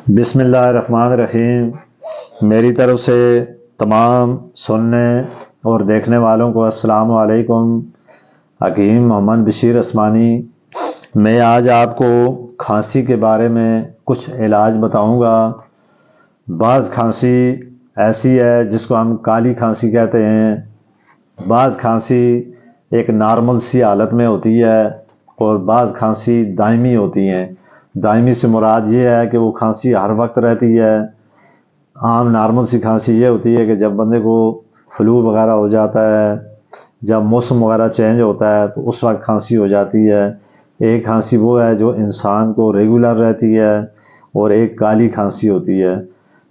بسم اللہ الرحمن الرحیم۔ میری طرف سے تمام سننے اور دیکھنے والوں کو السلام علیکم۔ حکیم محمد بشیر عثمانی۔ میں آج آپ کو کھانسی کے بارے میں کچھ علاج بتاؤں گا۔ بعض کھانسی ایسی ہے جس کو ہم کالی کھانسی کہتے ہیں، بعض کھانسی ایک نارمل سی حالت میں ہوتی ہے اور بعض کھانسی دائمی ہوتی ہیں۔ دائمی سے مراد یہ ہے کہ وہ کھانسی ہر وقت رہتی ہے۔ عام نارمل سی کھانسی یہ ہوتی ہے کہ جب بندے کو فلو وغیرہ ہو جاتا ہے، جب موسم وغیرہ چینج ہوتا ہے تو اس وقت کھانسی ہو جاتی ہے۔ ایک کھانسی وہ ہے جو انسان کو ریگولر رہتی ہے اور ایک کالی کھانسی ہوتی ہے۔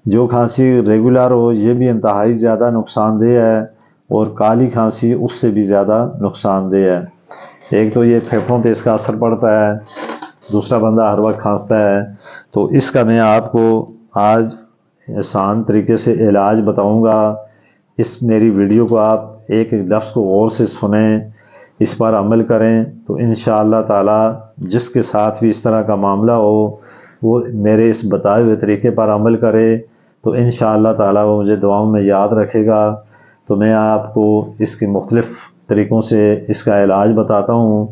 جو کھانسی ریگولر ہو یہ بھی انتہائی زیادہ نقصان دہ ہے اور کالی کھانسی اس سے بھی زیادہ نقصان دہ ہے۔ ایک تو یہ پھیپھڑوں پہ اس کا اثر پڑتا ہے، دوسرا بندہ ہر وقت کھانستا ہے۔ تو اس کا میں آپ کو آج آسان طریقے سے علاج بتاؤں گا۔ اس میری ویڈیو کو آپ ایک ایک لفظ کو غور سے سنیں، اس پر عمل کریں تو انشاءاللہ تعالی جس کے ساتھ بھی اس طرح کا معاملہ ہو وہ میرے اس بتائے ہوئے طریقے پر عمل کرے تو انشاءاللہ تعالی وہ مجھے دعاؤں میں یاد رکھے گا۔ تو میں آپ کو اس کے مختلف طریقوں سے اس کا علاج بتاتا ہوں۔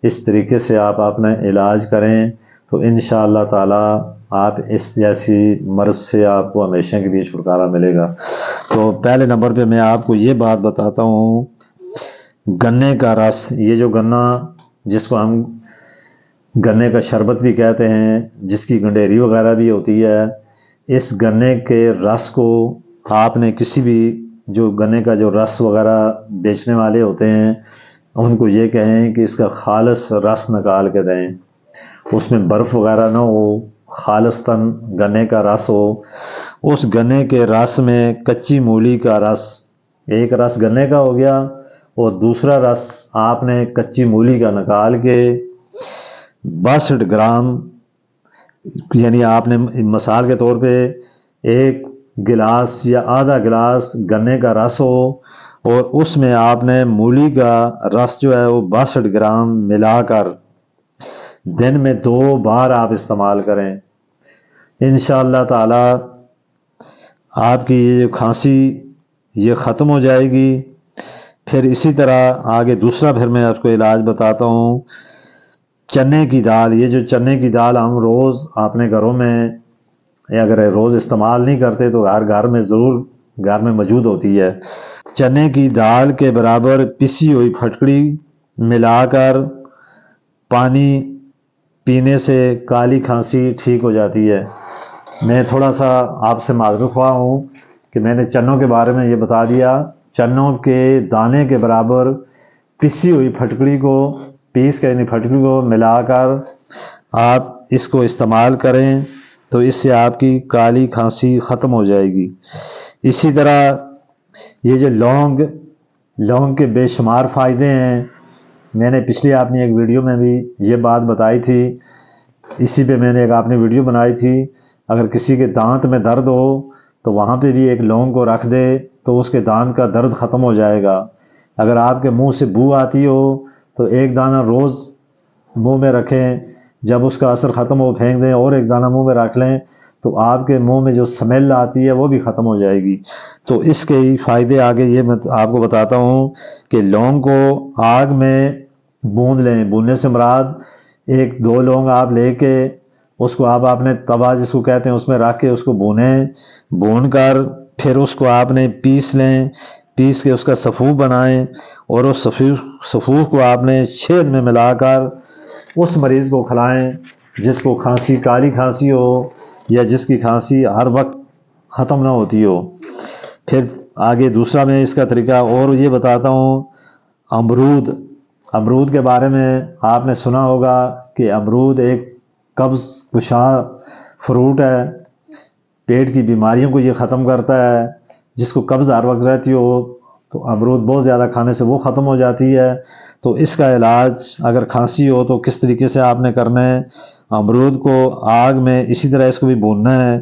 اس طریقے سے آپ اپنا علاج کریں تو انشاءاللہ تعالی آپ اس جیسی مرض سے آپ کو ہمیشہ کے لیے چھٹکارا ملے گا۔ تو پہلے نمبر پہ میں آپ کو یہ بات بتاتا ہوں، گنے کا رس، یہ جو گنا جس کو ہم گنے کا شربت بھی کہتے ہیں، جس کی گنڈیری وغیرہ بھی ہوتی ہے، اس گنے کے رس کو آپ نے کسی بھی جو گنے کا جو رس وغیرہ بیچنے والے ہوتے ہیں ان کو یہ کہیں کہ اس کا خالص رس نکال کے دیں، اس میں برف وغیرہ نہ ہو، خالصتاً گنے کا رس ہو۔ اس گنے کے رس میں کچی مولی کا رس، ایک رس گنے کا ہو گیا اور دوسرا رس آپ نے کچی مولی کا نکال کے 62 گرام، یعنی آپ نے مثال کے طور پہ ایک گلاس یا آدھا گلاس گنے کا رس ہو اور اس میں آپ نے مولی کا رس جو ہے وہ 62 گرام ملا کر دن میں 2 بار آپ استعمال کریں، انشاءاللہ تعالی آپ کی یہ کھانسی یہ ختم ہو جائے گی۔ پھر اسی طرح آگے دوسرا پھر میں آپ کو علاج بتاتا ہوں، چنے کی دال۔ یہ جو چنے کی دال ہم روز اپنے گھروں میں اگر روز استعمال نہیں کرتے تو ہر گھر میں ضرور گھر میں موجود ہوتی ہے۔ چنے کی دال کے برابر پسی ہوئی پھٹکڑی ملا کر پانی پینے سے کالی کھانسی ٹھیک ہو جاتی ہے۔ میں تھوڑا سا آپ سے معذرت خواہ ہوں کہ میں نے چنوں کے بارے میں یہ بتا دیا۔ چنوں کے دانے کے برابر پسی ہوئی پھٹکڑی کو پیس کے یعنی پھٹکڑی کو ملا کر آپ اس کو استعمال کریں تو اس سے آپ کی کالی کھانسی ختم ہو جائے گی۔ اسی طرح یہ جو لونگ کے بے شمار فائدے ہیں، میں نے پچھلی اپنی ایک ویڈیو میں بھی یہ بات بتائی تھی، اسی پہ میں نے ایک اپنی ویڈیو بنائی تھی۔ اگر کسی کے دانت میں درد ہو تو وہاں پہ بھی ایک لونگ کو رکھ دے تو اس کے دانت کا درد ختم ہو جائے گا۔ اگر آپ کے منہ سے بو آتی ہو تو ایک دانہ روز منہ میں رکھیں، جب اس کا اثر ختم ہو پھینک دیں اور ایک دانہ منہ میں رکھ لیں تو آپ کے منہ میں جو سمیل آتی ہے وہ بھی ختم ہو جائے گی۔ تو اس کے فائدے آگے یہ میں آپ کو بتاتا ہوں کہ لونگ کو آگ میں بوند لیں۔ بوننے سے مراد 1-2 لونگ آپ لے کے اس کو آپ اپنے توا جس کو کہتے ہیں اس میں رکھ کے اس کو بھونیں، بھون کر پھر اس کو آپ نے پیس لیں، پیس کے اس کا سفوف بنائیں اور اس سفوف کو آپ نے شہد میں ملا کر اس مریض کو کھلائیں جس کو کھانسی کالی کھانسی ہو یا جس کی کھانسی ہر وقت ختم نہ ہوتی ہو۔ پھر آگے دوسرا میں اس کا طریقہ اور یہ بتاتا ہوں، امرود کے بارے میں آپ نے سنا ہوگا کہ امرود ایک قبض کشا فروٹ ہے، پیٹ کی بیماریوں کو یہ ختم کرتا ہے۔ جس کو قبض ہر وقت رہتی ہو تو امرود بہت زیادہ کھانے سے وہ ختم ہو جاتی ہے۔ تو اس کا علاج اگر کھانسی ہو تو کس طریقے سے آپ نے کرنا ہے، امرود کو آگ میں اسی طرح اس کو بھی بھوننا ہے،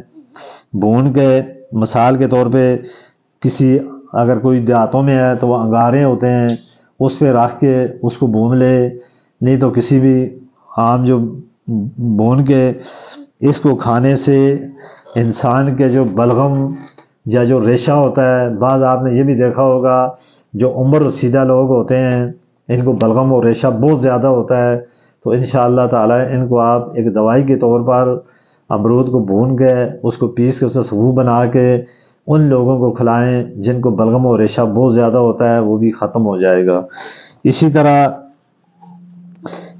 بھون کے مثال کے طور پہ کسی اگر کوئی دیہاتوں میں ہے تو وہ انگارے ہوتے ہیں اس پہ رکھ کے اس کو بھون لے، نہیں تو کسی بھی عام جو بھون کے اس کو کھانے سے انسان کے جو بلغم یا جو ریشہ ہوتا ہے، بعض آپ نے یہ بھی دیکھا ہوگا جو عمر رسیدہ لوگ ہوتے ہیں ان کو بلغم اور ریشہ بہت زیادہ ہوتا ہے، تو انشاءاللہ تعالی ان کو آپ ایک دوائی کے طور پر امرود کو بھون کے اس کو پیس کے اسے سبو بنا کے ان لوگوں کو کھلائیں جن کو بلغم اور ریشہ بہت زیادہ ہوتا ہے، وہ بھی ختم ہو جائے گا۔ اسی طرح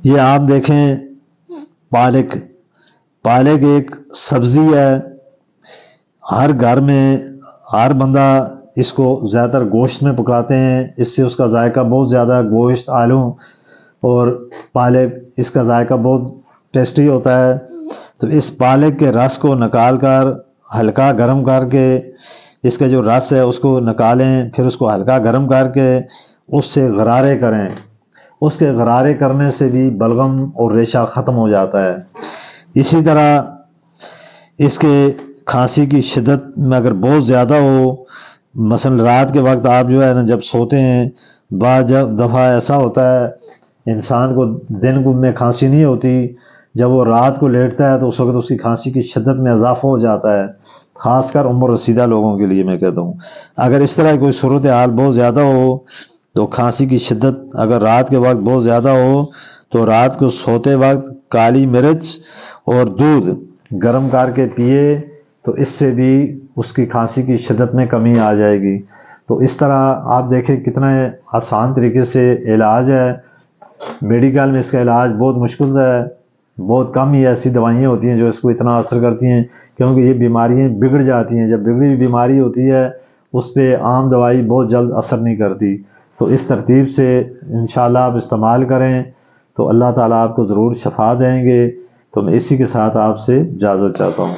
یہ آپ دیکھیں پالک، پالک ایک سبزی ہے، ہر گھر میں ہر بندہ اس کو زیادہ تر گوشت میں پکاتے ہیں، اس سے اس کا ذائقہ بہت زیادہ، گوشت، آلو اور پالک، اس کا ذائقہ بہت ٹیسٹی ہوتا ہے۔ تو اس پالک کے رس کو نکال کر ہلکا گرم کر کے، اس کا جو رس ہے اس کو نکالیں، پھر اس کو ہلکا گرم کر کے اس سے غرارے کریں، اس کے غرارے کرنے سے بھی بلغم اور ریشہ ختم ہو جاتا ہے۔ اسی طرح اس کے کھانسی کی شدت میں اگر بہت زیادہ ہو، مثلا رات کے وقت آپ جو ہے نا جب سوتے ہیں، بعض دفعہ ایسا ہوتا ہے انسان کو دن میں کھانسی نہیں ہوتی، جب وہ رات کو لیٹتا ہے تو اس وقت اس کی کھانسی کی شدت میں اضافہ ہو جاتا ہے، خاص کر عمر رسیدہ لوگوں کے لیے میں کہتا ہوں۔ اگر اس طرح کوئی صورتحال بہت زیادہ ہو تو کھانسی کی شدت اگر رات کے وقت بہت زیادہ ہو تو رات کو سوتے وقت کالی مرچ اور دودھ گرم کر کے پیے تو اس سے بھی اس کی کھانسی کی شدت میں کمی آ جائے گی۔ تو اس طرح آپ دیکھیں کتنا آسان طریقے سے علاج ہے۔ میڈیکل میں اس کا علاج بہت مشکل ہے، بہت کم ہی ایسی دوائیاں ہوتی ہیں جو اس کو اتنا اثر کرتی ہیں، کیونکہ یہ بیماریاں بگڑ جاتی ہیں، جب بگڑی ہوئی بیماری ہوتی ہے اس پہ عام دوائی بہت جلد اثر نہیں کرتی۔ تو اس ترتیب سے انشاءاللہ آپ استعمال کریں تو اللہ تعالیٰ آپ کو ضرور شفا دیں گے۔ تو میں اسی کے ساتھ آپ سے اجازت چاہتا ہوں۔